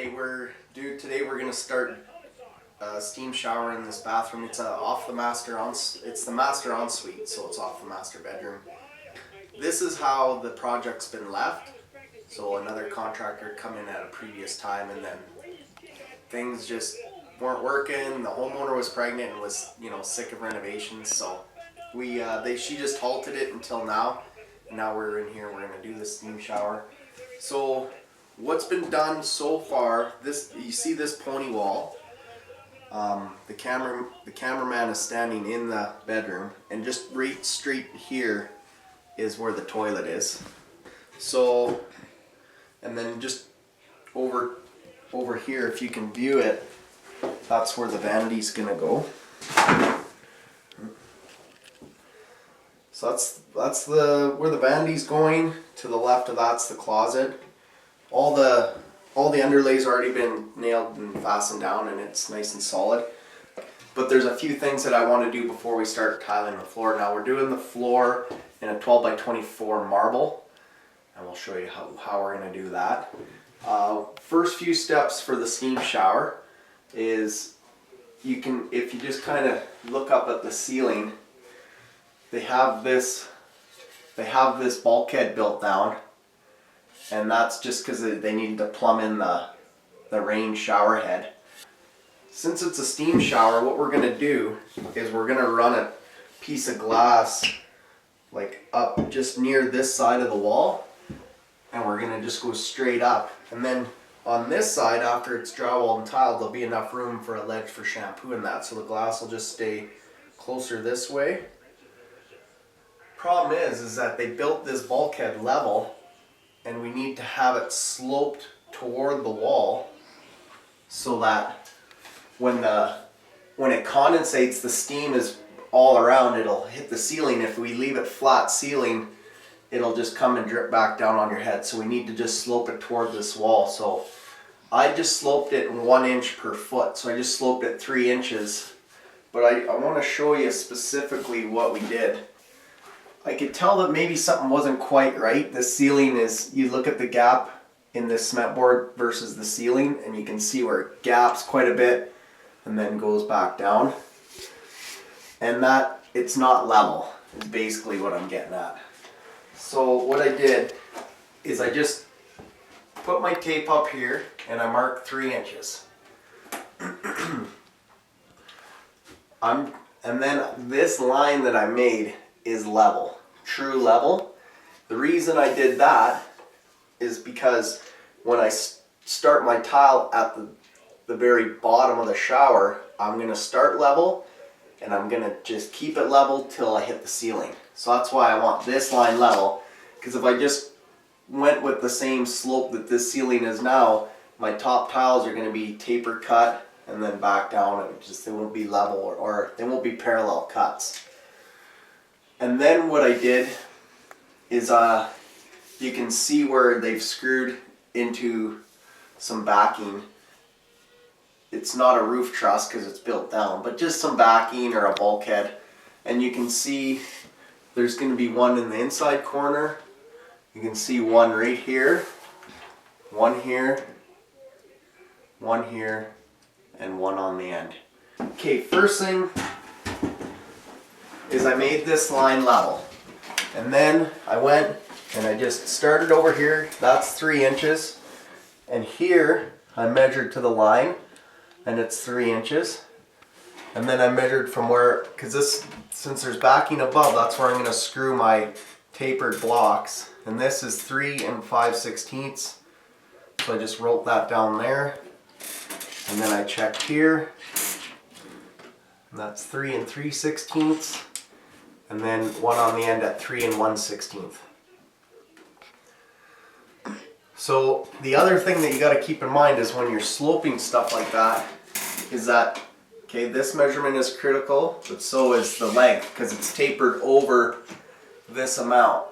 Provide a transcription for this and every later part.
Okay, today we're gonna start a steam shower in this bathroom. It's it's the master ensuite, so it's off the master bedroom. This is how the project's been left. So another contractor come in at a previous time, and then things just weren't working. The homeowner was pregnant and was, sick of renovations, so she just halted it until now. And now we're in here. We're gonna do the steam shower. So what's been done so far? You see this pony wall. The cameraman is standing in the bedroom, and just right straight here is where the toilet is. So, and then just over here, if you can view it, that's where the vanity's gonna go. So that's where the vanity's going. To the left of that's the closet. All the underlay's already been nailed and fastened down, and it's nice and solid. But there's a few things that I want to do before we start tiling the floor. Now we're doing the floor in a 12 by 24 marble, and we'll show you how we're going to do that. First few steps for the steam shower is if you just kind of look up at the ceiling, they have this bulkhead built down. And that's just because they needed to plumb in the rain shower head. Since it's a steam shower, what we're going to do is we're going to run a piece of glass like up just near this side of the wall. And we're going to just go straight up. And then on this side, after it's drywalled and tiled, there'll be enough room for a ledge for shampoo and that. So the glass will just stay closer this way. Problem is that they built this bulkhead level, and we need to have it sloped toward the wall so that when it condensates, the steam is all around. It'll hit the ceiling. If we leave it flat ceiling, it'll just come and drip back down on your head. So we need to just slope it toward this wall. So I just sloped it 1 inch per foot. So I just sloped it 3 inches. But I want to show you specifically what we did. I could tell that maybe something wasn't quite right. The ceiling you look at the gap in this cement board versus the ceiling, and you can see where it gaps quite a bit and then goes back down. And that it's not level is basically what I'm getting at. So what I did is I just put my tape up here and I marked 3 inches. And then this line that I made is level, true level. The reason I did that is because when I start my tile at the very bottom of the shower, I'm going to start level, and I'm going to just keep it level till I hit the ceiling. So that's why I want this line level, because if I just went with the same slope that this ceiling is now, my top tiles are going to be taper cut and then back down, and they won't be level or they won't be parallel cuts. And then what I did is you can see where they've screwed into some backing. It's not a roof truss because it's built down, but just some backing or a bulkhead. And you can see there's going to be one in the inside corner. You can see one right here, one here, and one on the end. Okay, first thing is I made this line level, and then I went and I just started over here. That's 3 inches, and here I measured to the line, and it's 3 inches. And then I measured from where, since there's backing above, that's where I'm going to screw my tapered blocks, and this is 3 5/16. So I just wrote that down there, and then I checked here, and that's 3 3/16. And then one on the end at 3 1/16. So the other thing that you got to keep in mind is when you're sloping stuff like that, is that, okay, this measurement is critical, but so is the length, because it's tapered over this amount.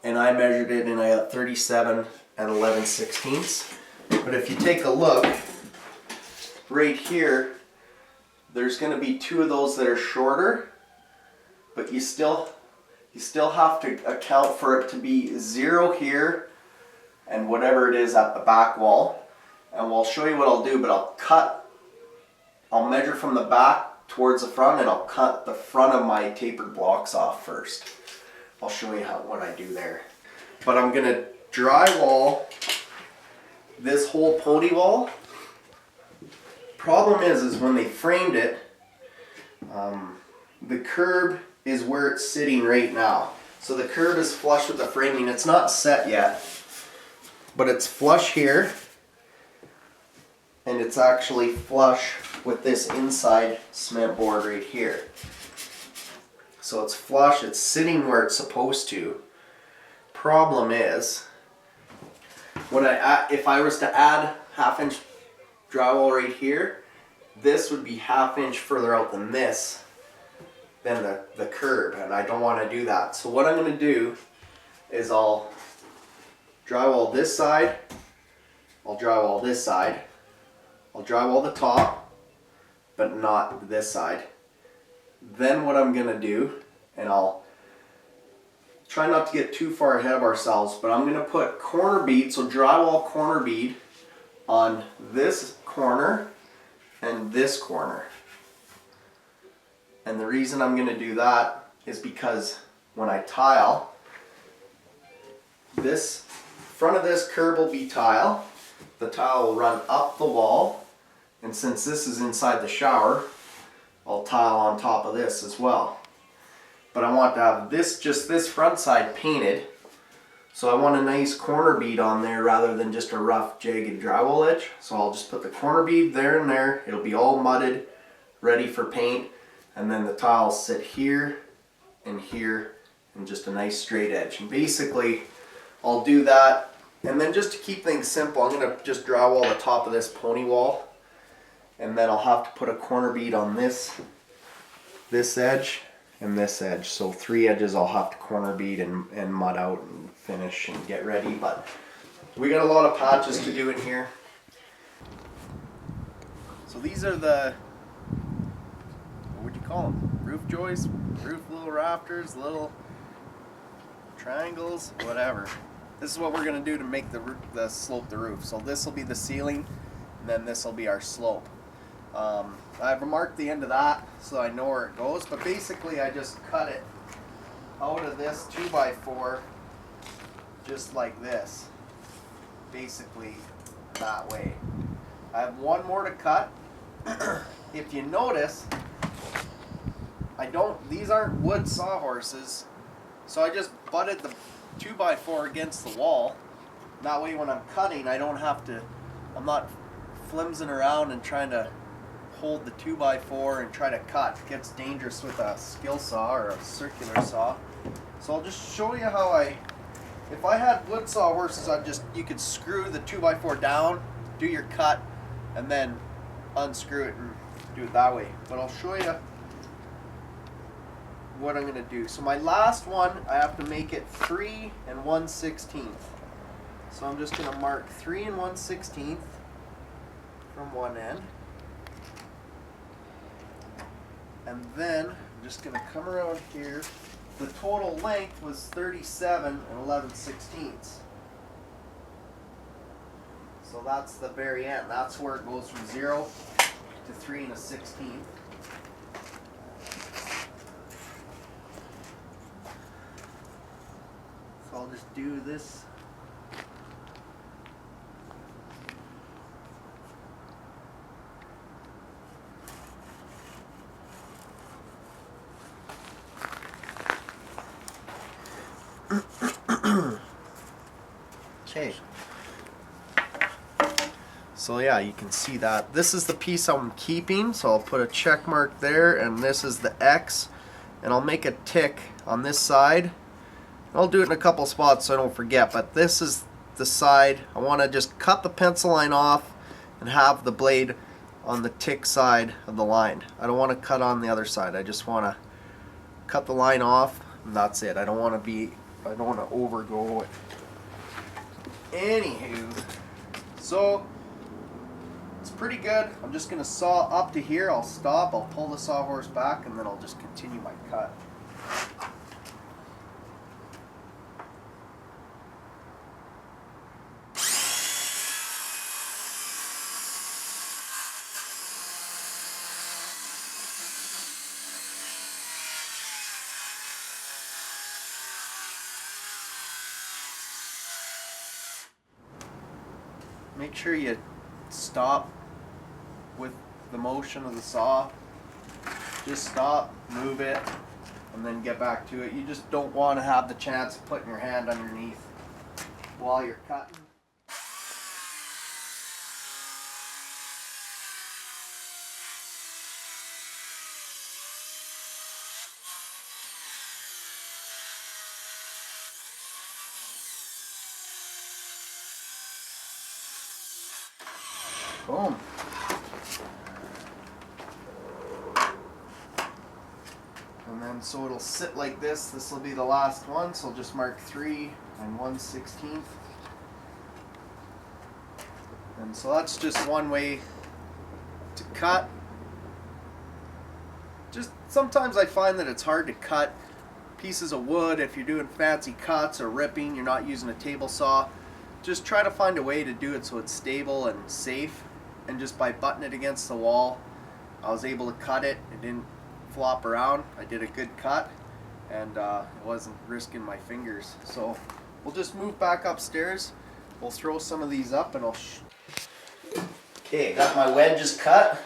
And I measured it and I got 37 11/16. But if you take a look, right here, there's going to be 2 of those that are shorter. But you still have to account for it to be 0 here and whatever it is at the back wall. and I'll show you what I'll do, but I'll measure from the back towards the front, and I'll cut the front of my tapered blocks off first. I'll show you what I do there. But I'm gonna drywall this whole pony wall. Problem is when they framed it, the curb is where it's sitting right now. So the curb is flush with the framing. It's not set yet, but it's flush here, and it's actually flush with this inside cement board right here. So it's flush, it's sitting where it's supposed to. Problem is, if I was to add 1/2 inch drywall right here, this would be 1/2 inch further out than the curb, and I don't want to do that. So what I'm going to do is I'll drywall this side, I'll drywall this side, I'll drywall the top, but not this side. Then what I'm going to do, and I'll try not to get too far ahead of ourselves, but I'm going to put corner bead, so drywall corner bead on this corner and this corner. And the reason I'm going to do that is because when I tile, this front of this curb will be tile. The tile will run up the wall, and since this is inside the shower, I'll tile on top of this as well. But I want to have just this front side painted, so I want a nice corner bead on there rather than just a rough jagged drywall edge. So I'll just put the corner bead there and there. It'll be all mudded, ready for paint, and then the tiles sit here and just a nice straight edge. And basically I'll do that, and then just to keep things simple, I'm going to just drywall the top of this pony wall, and then I'll have to put a corner bead on this edge and this edge. So 3 edges I'll have to corner bead and mud out and finish and get ready. But we got a lot of patches to do in here. So these are the, what would you call them? Roof joists, little rafters, little triangles, whatever. This is what we're going to do to make the slope the roof. So this will be the ceiling, and then this will be our slope. I've marked the end of that so I know where it goes, but basically I just cut it out of this 2x4 just like this, basically that way. I have one more to cut. If you notice, these aren't wood sawhorses, so I just butted the 2x4 against the wall. That way when I'm cutting, I'm not flimsing around and trying to hold the 2x4 and try to cut. It gets dangerous with a skill saw or a circular saw. So I'll just show you how if I had wood sawhorses, you could screw the 2x4 down, do your cut, and then unscrew it and do it that way. But I'll show you what I'm going to do. So my last one, I have to make it 3 1/16. So I'm just going to mark 3 1/16 from one end. And then I'm just going to come around here. The total length was 37 11/16. So that's the very end. That's where it goes from 0 to 3 1/16. So I'll just do this. Okay. So yeah, you can see that. This is the piece I'm keeping, so I'll put a check mark there, and this is the X, and I'll make a tick on this side. I'll do it in a couple spots so I don't forget, but this is the side. I want to just cut the pencil line off and have the blade on the tick side of the line. I don't want to cut on the other side. I just want to cut the line off, and that's it. I don't want to overgo it. Anywho, so it's pretty good. I'm just going to saw up to here. I'll stop, I'll pull the sawhorse back, and then I'll just continue my cut. make sure you stop with the motion of the saw. Just stop, move it, and then get back to it. You just don't want to have the chance of putting your hand underneath while you're cutting. Boom. And then so it'll sit like this. This will be the last one, so I'll just mark 3 and 1/16. And so that's just one way to cut. Just sometimes I find that it's hard to cut pieces of wood if you're doing fancy cuts or ripping, you're not using a table saw. Just try to find a way to do it so it's stable and safe. And just by butting it against the wall, I was able to cut it. It didn't flop around. I did a good cut, and it wasn't risking my fingers. So we'll just move back upstairs. We'll throw some of these up, and I'll. Okay, got my wedges cut.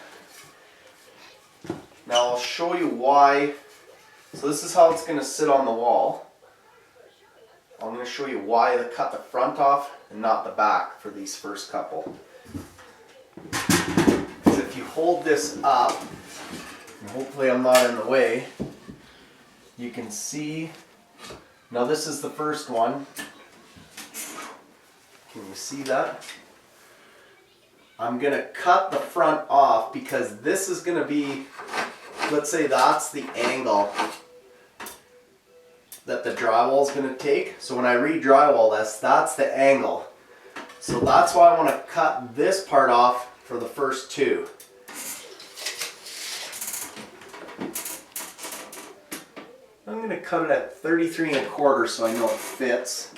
Now I'll show you why. So this is how it's going to sit on the wall. I'm going to show you why I cut the front off and not the back for these first couple. Because if you hold this up, and hopefully I'm not in the way, you can see, now this is the first one. Can you see that? I'm going to cut the front off because this is going to be, let's say that's the angle that the drywall is going to take. So when I re-drywall this, that's the angle. So that's why I want to cut this part off for the first two. I'm going to cut it at 33 1/4 so I know it fits.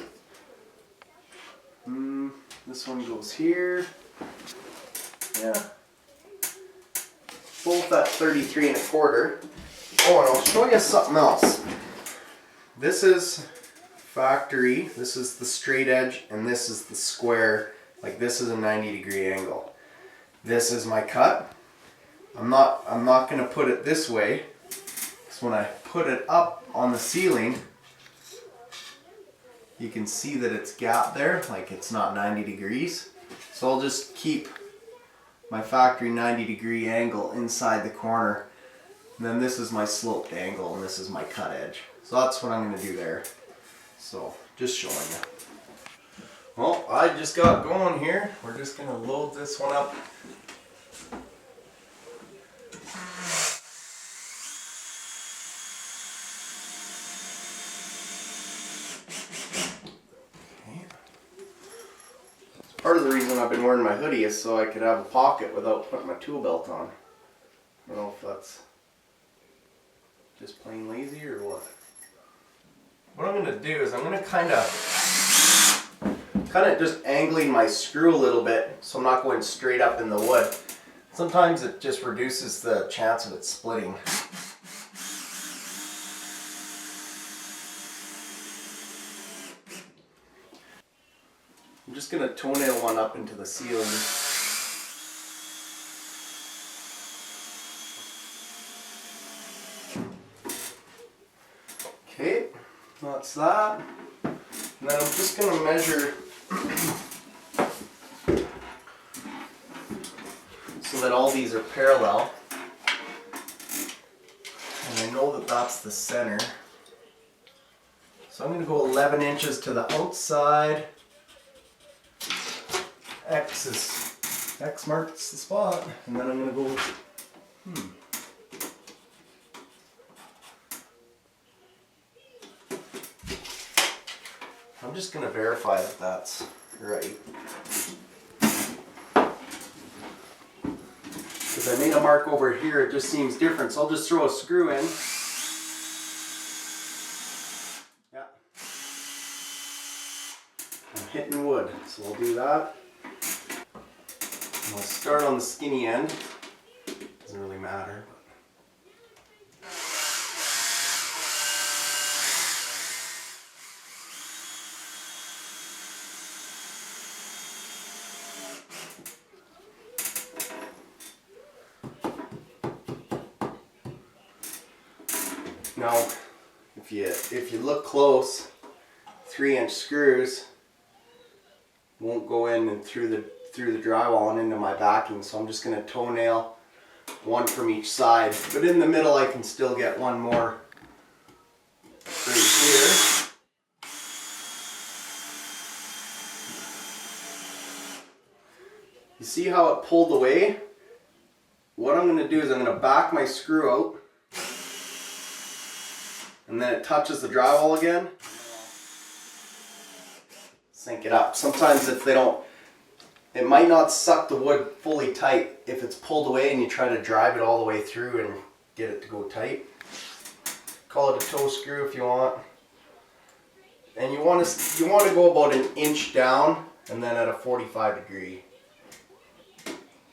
This one goes here. Yeah. Both at 33 1/4. Oh, and I'll show you something else. This is factory. This is the straight edge, and this is the square. Like this is a 90-degree angle. This is my cut. I'm not going to put it this way. So when I put it up on the ceiling, you can see that it's gapped there, like it's not 90 degrees. So I'll just keep my factory 90-degree angle inside the corner. And then this is my sloped angle, and this is my cut edge. So that's what I'm going to do there. So just showing you. Well, I just got going here. We're just going to load this one up. Okay. Part of the reason I've been wearing my hoodie is so I could have a pocket without putting my tool belt on. I don't know if that's just plain lazy or what. What I'm going to do is I'm going to kind of just angling my screw a little bit so I'm not going straight up in the wood. Sometimes it just reduces the chance of it splitting. I'm just going to toenail one up into the ceiling. Okay, that's that. And then I'm just going to measure so that all these are parallel. And I know that that's the center. So I'm going to go 11 inches to the outside. X marks the spot. And then I'm going to go, I'm just going to verify that that's right. Because I made a mark over here, it just seems different. So I'll just throw a screw in. Yeah. I'm hitting wood, so we'll do that. And I'll start on the skinny end. Doesn't really matter. Now, if you look close, 3-inch screws won't go in and through the drywall and into my backing, so I'm just going to toe nail one from each side. But in the middle, I can still get one more right here. You see how it pulled away? What I'm going to do is I'm going to back my screw out, and then it touches the drywall again. Sink it up. Sometimes if they don't, it might not suck the wood fully tight if it's pulled away and you try to drive it all the way through and get it to go tight. Call it a toe screw if you want. And you want to go about 1 inch down and then at a 45 degree.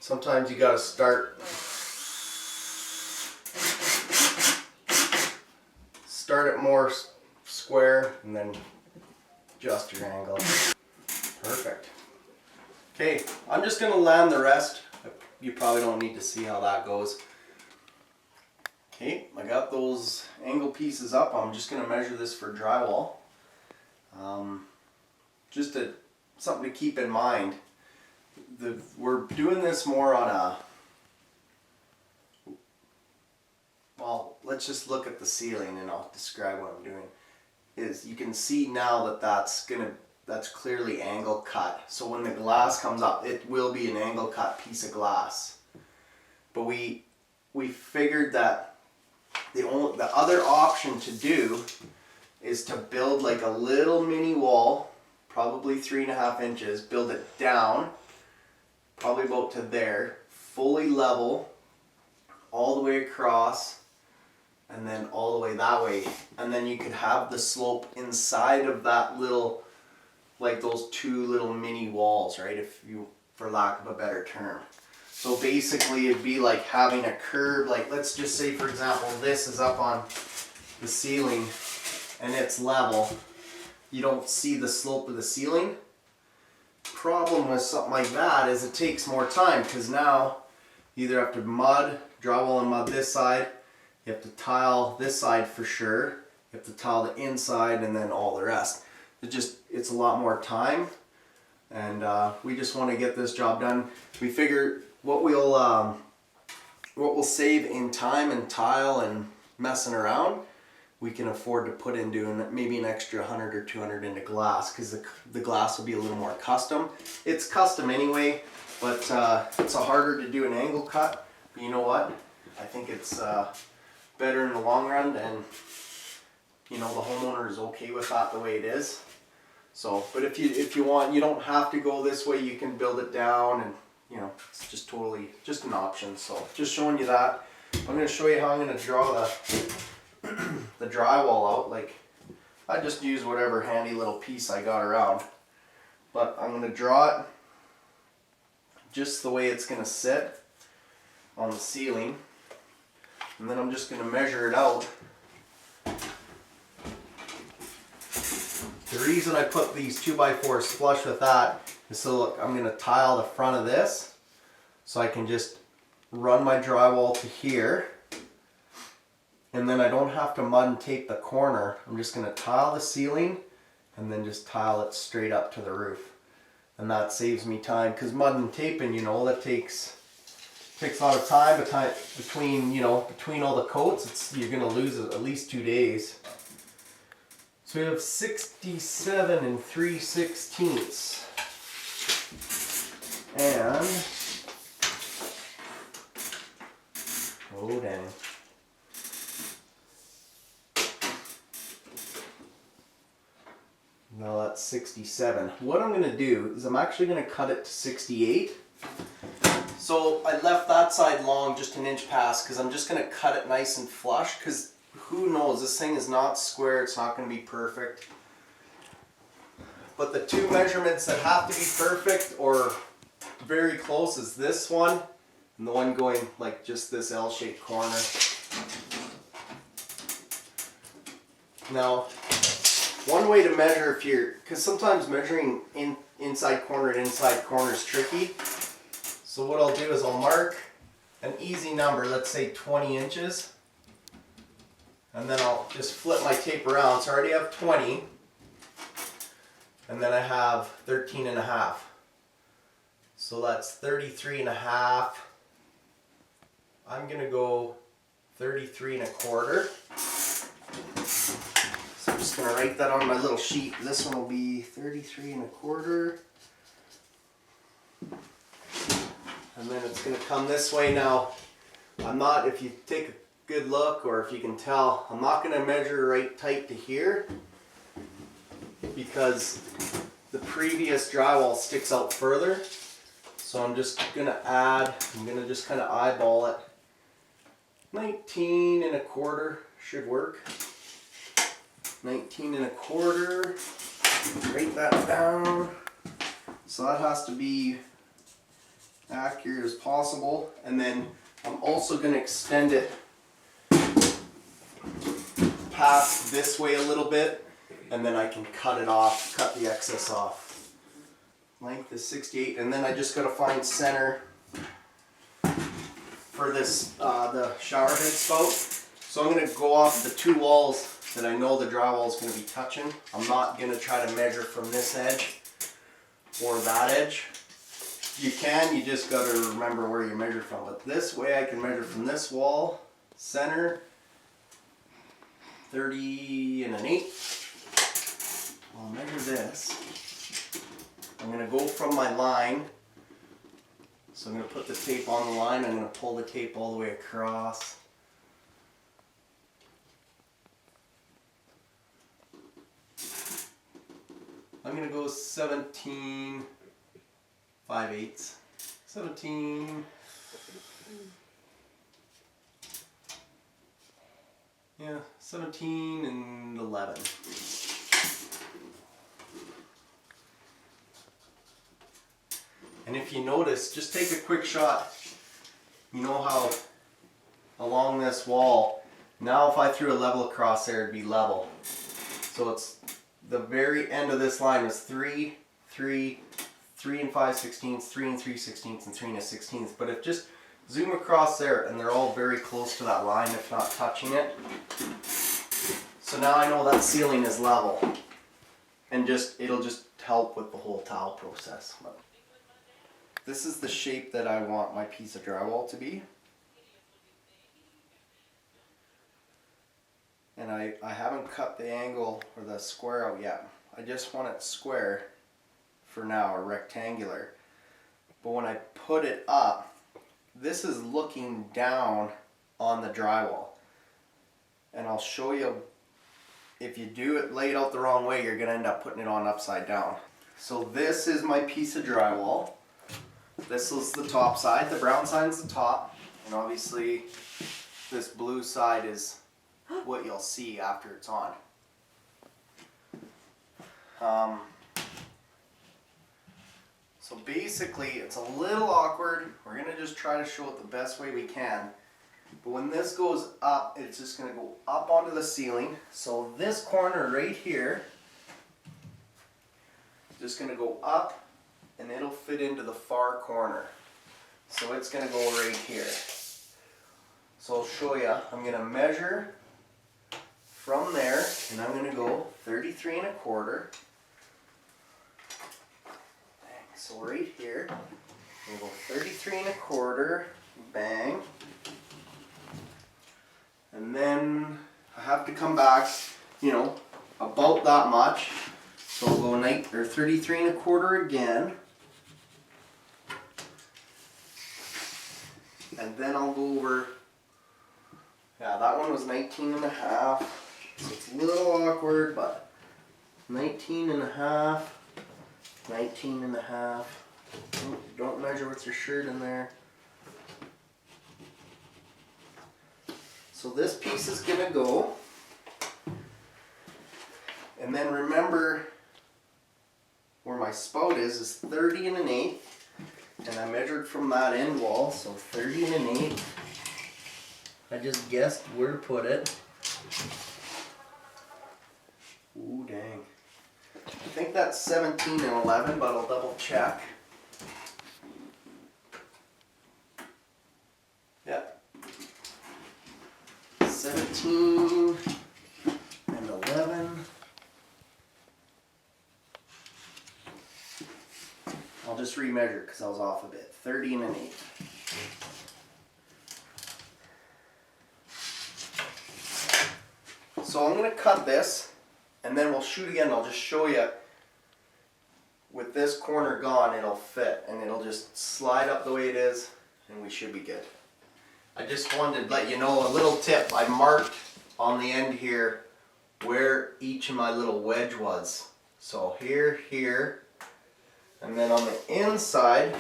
Sometimes you got to start it more square and then adjust your angle. Perfect. Okay, I'm just going to land the rest. You probably don't need to see how that goes. Okay, I got those angle pieces up. I'm just going to measure this for drywall. Something to keep in mind. We're doing this more on a, well, let's just look at the ceiling and I'll describe what I'm doing. Is you can see now that that's clearly angle cut. So when the glass comes up, it will be an angle cut piece of glass. But we figured that the other option to do is to build like a little mini wall, probably 3.5 inches, build it down, probably about to there, fully level, all the way across, and then all the way that way. And then you could have the slope inside of that little, like those 2 little mini walls, right? If you, for lack of a better term. So basically it'd be like having a curve, like let's just say for example, this is up on the ceiling and it's level. You don't see the slope of the ceiling. Problem with something like that is it takes more time, because now you either have to drywall and mud this side, you have to tile this side for sure, you have to tile the inside, and then all the rest. It's a lot more time, and we just want to get this job done. We figure what we'll save in time and tile and messing around, we can afford to put into maybe an extra 100 or 200 into glass, because the glass will be a little more custom. It's custom anyway, but it's harder to do an angle cut. But you know what? I think it's better in the long run, and you know, the homeowner is okay with that the way it is. So, but if you want, you don't have to go this way. You can build it down, and you know, it's just totally just an option. So, just showing you that. I'm going to show you how I'm going to draw the drywall out. Like, I just use whatever handy little piece I got around, but I'm going to draw it just the way it's going to sit on the ceiling, and then I'm just going to measure it out. The reason I put these 2x4s flush with that is so look, I'm going to tile the front of this so I can just run my drywall to here, and then I don't have to mud and tape the corner. I'm just going to tile the ceiling and then just tile it straight up to the roof, and that saves me time, because mud and taping, you know, that takes a lot of time. Between all the coats, you're going to lose at least 2 days. So we have 67 3/16, and oh dang. Now that's 67. What I'm going to do is I'm actually going to cut it to 68. So I left that side long, just 1 inch past, because I'm just going to cut it nice and flush, because who knows, this thing is not square, it's not going to be perfect. But the 2 measurements that have to be perfect or very close is this one and the one going like just this L-shaped corner. Now, one way to measure because sometimes measuring inside corner and inside corner is tricky. So what I'll do is I'll mark an easy number, let's say 20 inches. And then I'll just flip my tape around. So I already have 20. And then I have 13 and a half. So that's 33 and a half. I'm gonna go 33 and a quarter. So I'm just gonna write that on my little sheet. This one will be 33 and a quarter. And then it's gonna come this way now. I'm not, if you take a good look, or if you can tell, I'm not gonna measure right tight to here because the previous drywall sticks out further. So I'm just gonna add, I'm gonna just kind of eyeball it. 19 and a quarter should work. 19 and a quarter, write that down. So that has to be accurate as possible. And then I'm also going to extend it past this way a little bit, and then I can cut it off, cut the excess off. Length is 68, and then I just got to find center for this, the shower head spout. So I'm going to go off the two walls that I know the drywall is going to be touching. I'm not going to try to measure from this edge or that edge. You can, you just got to remember where you measure from. But this way I can measure from this wall, center, 30 and an 8. I'll measure this. I'm going to go from my line. So I'm going to put the tape on the line. I'm going to pull the tape all the way across. I'm going to go 17 5/8. 17. Yeah, 17 and 11. And if you notice, just take a quick shot. You know how along this wall, now if I threw a level across there, it'd be level. So it's the very end of this line is 3, 3, 3 and 5/16, 3 and 3/16, and 3 and a 16th. But if just zoom across there, and they're all very close to that line, if not touching it. So now I know that ceiling is level, and it'll just help with the whole tile process. This is the shape that I want my piece of drywall to be. And I haven't cut the angle or the square out yet. I just want it square for now, or rectangular. But when I put it up, this is looking down on the drywall. And I'll show you, if you do it laid out the wrong way, you're going to end up putting it on upside down. So this is my piece of drywall. This is the top side. The brown side is the top. And obviously this blue side is what you'll see after it's on. So basically it's a little awkward. We're going to just try to show it the best way we can. But when this goes up, it's just going to go up onto the ceiling. So this corner right here is just going to go up, and it'll fit into the far corner. So it's going to go right here. So I'll show you. I'm going to measure from there, and I'm going to go 33 and a quarter. So right here, I'm going to go 33 and a quarter, bang. And then I have to come back, you know, about that much. So I'll go 33 and a quarter again. And then I'll go over, yeah, that one was 19 and a half. So it's a little awkward, but 19 and a half, 19 and a half. Don't measure with your shirt in there. So this piece is going to go. And then remember where my spout is 30 and an 8. And I measured from that end wall, so 30 and an 8. I just guessed where to put it. Ooh, dang. I think that's 17 and 11, but I'll double check. Yep. 17 just remeasure because I was off a bit. 30 and an 1/8. So I'm going to cut this and then we'll shoot again. I'll just show you with this corner gone it'll fit and it'll just slide up the way it is and we should be good. I just wanted to let you know a little tip. I marked on the end here where each of my little wedge was. So here, here, and then on the inside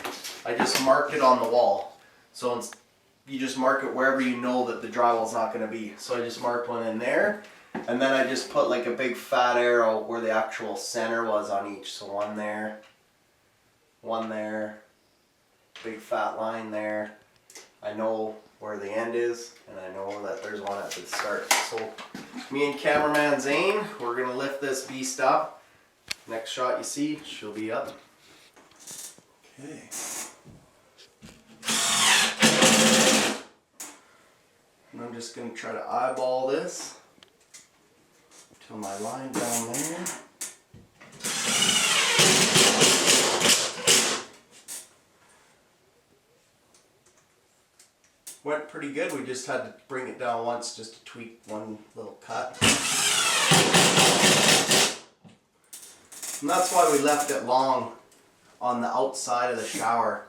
I just marked it on the wall. So you just mark it wherever you know that the drywall's not going to be. So I just marked one in there. And then I just put like a big fat arrow where the actual center was on each. So one there, big fat line there. I know where the end is and I know that there's one at the start. So me and cameraman Zane, we're going to lift this beast up. Next shot you see, she'll be up. Okay. And I'm just going to try to eyeball this till my line down there. Went pretty good. We just had to bring it down once just to tweak one little cut. And that's why we left it long on the outside of the shower,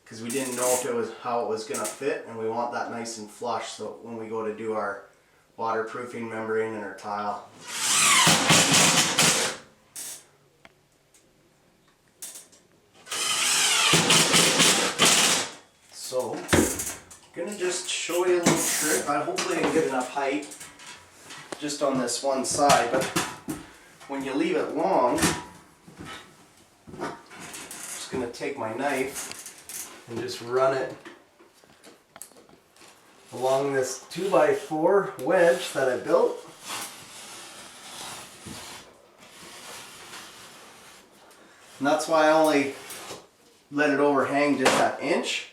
because we didn't know if it was how it was going to fit, and we want that nice and flush so when we go to do our waterproofing membrane and our tile. So I'm gonna just show you a little trick. Hopefully I can get enough height just on this one side, but when you leave it long, I'm just gonna take my knife and just run it along this 2x4 wedge that I built. And that's why I only let it overhang just that inch.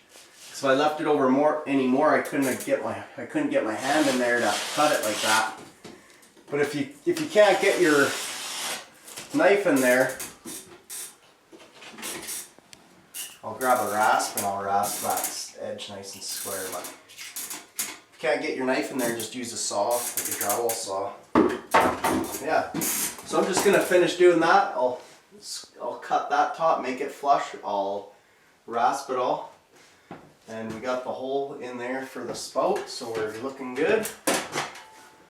So I left it over any more, I couldn't get my hand in there to cut it like that. But if you can't get your knife in there, I'll grab a rasp and I'll rasp that edge nice and square. But if you can't get your knife in there, just use a saw, like a drywall saw. Yeah. So I'm just gonna finish doing that. I'll cut that top, make it flush. I'll rasp it all. And we got the hole in there for the spout, so we're looking good.